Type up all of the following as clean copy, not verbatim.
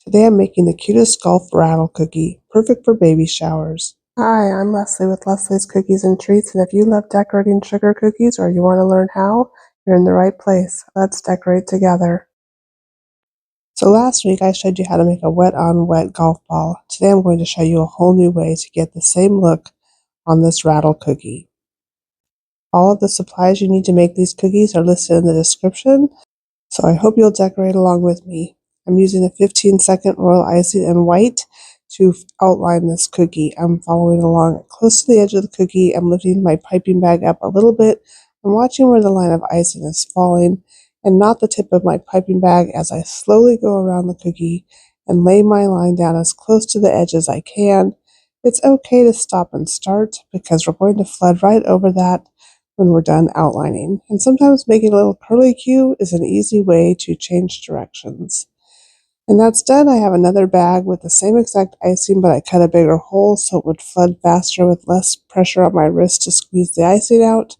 Today I'm making the cutest golf rattle cookie, perfect for baby showers. Hi, I'm Leslie with Leslie's Cookies and Treats, and if you love decorating sugar cookies or you want to learn how, you're in the right place. Let's decorate together. So last week I showed you how to make a wet-on-wet golf ball. Today I'm going to show you a whole new way to get the same look on this rattle cookie. All of the supplies you need to make these cookies are listed in the description, so I hope you'll decorate along with me. I'm using a 15-second royal icing in white to outline this cookie. I'm following along close to the edge of the cookie. I'm lifting my piping bag up a little bit. I'm watching where the line of icing is falling and not the tip of my piping bag as I slowly go around the cookie and lay my line down as close to the edge as I can. It's okay to stop and start because we're going to flood right over that when we're done outlining. And sometimes making a little curly cue is an easy way to change directions. And that's done. I have another bag with the same exact icing, but I cut a bigger hole so it would flood faster with less pressure on my wrist to squeeze the icing out.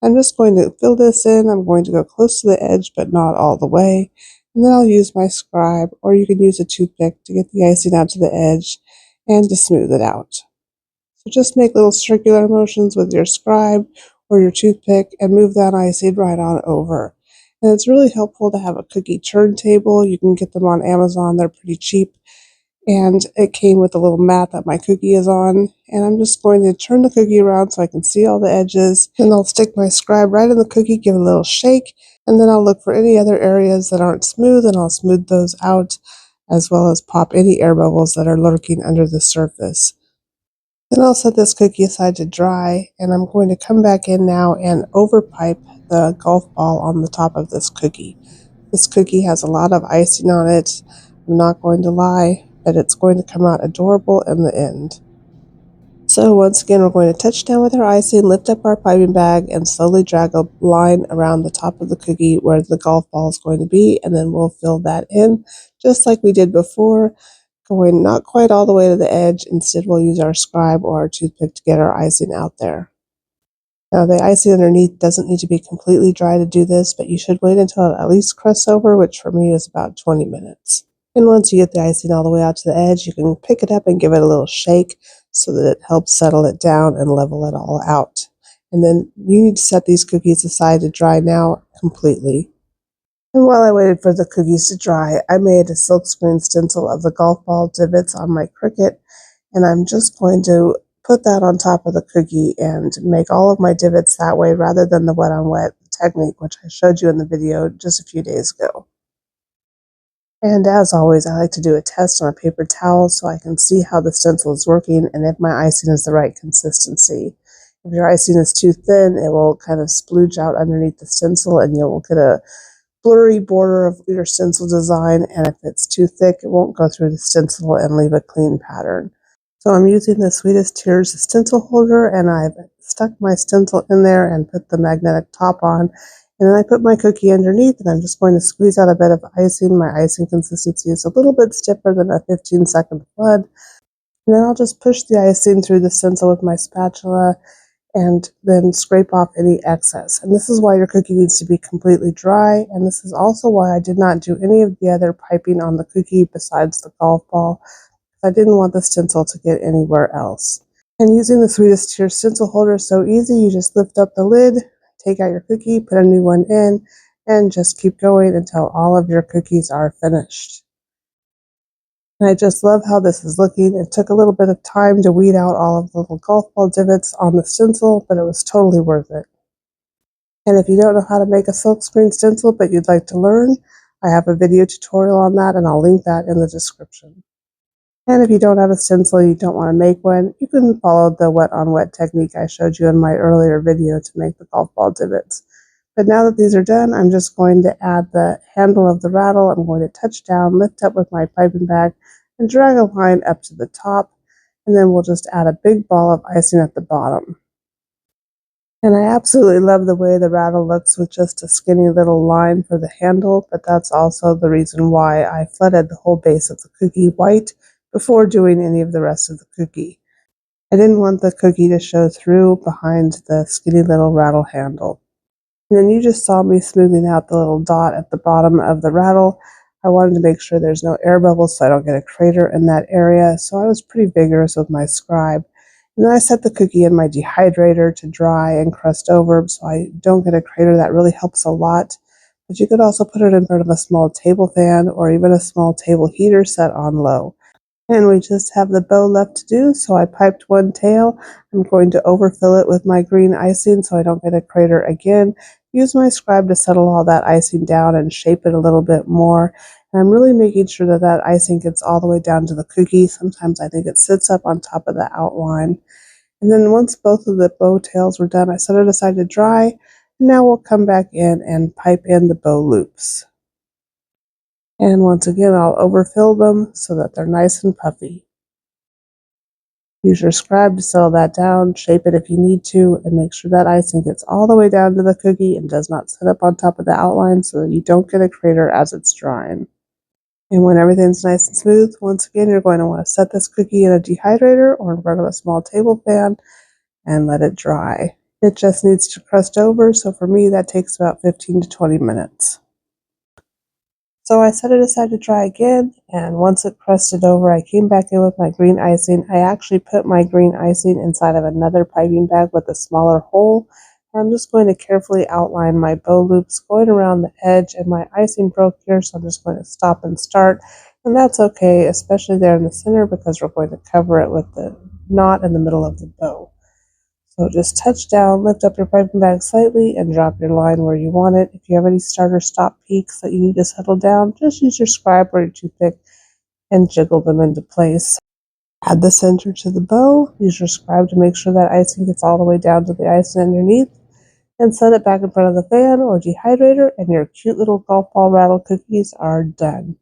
I'm just going to fill this in. I'm going to go close to the edge, but not all the way. And then I'll use my scribe, or you can use a toothpick to get the icing out to the edge and to smooth it out. So just make little circular motions with your scribe or your toothpick and move that icing right on over. And it's really helpful to have a cookie turntable. You can get them on Amazon. They're pretty cheap. And it came with a little mat that my cookie is on. And I'm just going to turn the cookie around so I can see all the edges. And I'll stick my scribe right in the cookie, give it a little shake. And then I'll look for any other areas that aren't smooth and I'll smooth those out, as well as pop any air bubbles that are lurking under the surface. Then I'll set this cookie aside to dry, and I'm going to come back in now and overpipe the golf ball on the top of this cookie. This cookie has a lot of icing on it, I'm not going to lie, but it's going to come out adorable in the end. So once again, we're going to touch down with our icing, lift up our piping bag, and slowly drag a line around the top of the cookie where the golf ball is going to be, and then we'll fill that in just like we did before, going not quite all the way to the edge. Instead, we'll use our scribe or our toothpick to get our icing out there. Now, the icing underneath doesn't need to be completely dry to do this, but you should wait until it at least crusts over, which for me is about 20 minutes. And once you get the icing all the way out to the edge, you can pick it up and give it a little shake so that it helps settle it down and level it all out. And then you need to set these cookies aside to dry now completely. And while I waited for the cookies to dry, I made a silkscreen stencil of the golf ball divots on my Cricut, and I'm just going to put that on top of the cookie and make all of my divots that way rather than the wet on wet technique, which I showed you in the video just a few days ago. And as always, I like to do a test on a paper towel so I can see how the stencil is working and if my icing is the right consistency. If your icing is too thin, it will kind of splooge out underneath the stencil and you'll get a blurry border of your stencil design, and if it's too thick, it won't go through the stencil and leave a clean pattern. So I'm using the Sweetest Tears stencil holder, and I've stuck my stencil in there and put the magnetic top on, and then I put my cookie underneath, and I'm just going to squeeze out a bit of icing. My icing consistency is a little bit stiffer than a 15-second flood, and then I'll just push the icing through the stencil with my spatula and then scrape off any excess. And this is why your cookie needs to be completely dry, and this is also why I did not do any of the other piping on the cookie besides the golf ball. I didn't want the stencil to get anywhere else. And using the Sweetest Tears stencil holder is so easy. You just lift up the lid, take out your cookie, put a new one in, and just keep going until all of your cookies are finished. And I just love how this is looking. It took a little bit of time to weed out all of the little golf ball divots on the stencil, but it was totally worth it. And if you don't know how to make a silkscreen stencil but you'd like to learn, I have a video tutorial on that and I'll link that in the description. And if you don't have a stencil, you don't want to make one, you can follow the wet on wet technique I showed you in my earlier video to make the golf ball divots. But now that these are done, I'm just going to add the handle of the rattle. I'm going to touch down, lift up with my piping bag, and drag a line up to the top. And then we'll just add a big ball of icing at the bottom. And I absolutely love the way the rattle looks with just a skinny little line for the handle, but that's also the reason why I flooded the whole base of the cookie white before doing any of the rest of the cookie. I didn't want the cookie to show through behind the skinny little rattle handle. And then you just saw me smoothing out the little dot at the bottom of the rattle. I wanted to make sure there's no air bubbles so I don't get a crater in that area, so I was pretty vigorous with my scribe. And then I set the cookie in my dehydrator to dry and crust over so I don't get a crater. That really helps a lot. But you could also put it in front of a small table fan or even a small table heater set on low. And we just have the bow left to do, so I piped one tail. I'm going to overfill it with my green icing so I don't get a crater again. Use my scribe to settle all that icing down and shape it a little bit more. And I'm really making sure that that icing gets all the way down to the cookie. Sometimes I think it sits up on top of the outline. And then once both of the bow tails were done, I set it aside to dry. And now we'll come back in and pipe in the bow loops. And once again, I'll overfill them so that they're nice and puffy. Use your scribe to settle that down, shape it if you need to, and make sure that icing gets all the way down to the cookie and does not sit up on top of the outline so that you don't get a crater as it's drying. And when everything's nice and smooth, once again, you're going to want to set this cookie in a dehydrator or in front of a small table fan and let it dry. It just needs to crust over, so for me, that takes about 15 to 20 minutes. So I set it aside to dry again, and once it crusted over, I came back in with my green icing. I actually put my green icing inside of another piping bag with a smaller hole. I'm just going to carefully outline my bow loops going around the edge, and my icing broke here, so I'm just going to stop and start. And that's okay, especially there in the center, because we're going to cover it with the knot in the middle of the bow. So just touch down, lift up your piping bag slightly, and drop your line where you want it. If you have any start or stop peaks that you need to settle down, just use your scribe or your toothpick and jiggle them into place. Add the center to the bow, use your scribe to make sure that icing gets all the way down to the icing underneath, and set it back in front of the fan or dehydrator, and your cute little golf ball rattle cookies are done.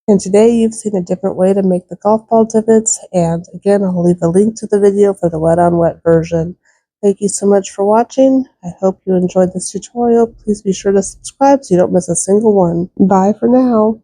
And today you've seen a different way to make the golf ball divots, and again I'll leave a link to the video for the wet on wet version. Thank you so much for watching. I hope you enjoyed this tutorial. Please be sure to subscribe so you don't miss a single one. Bye for now.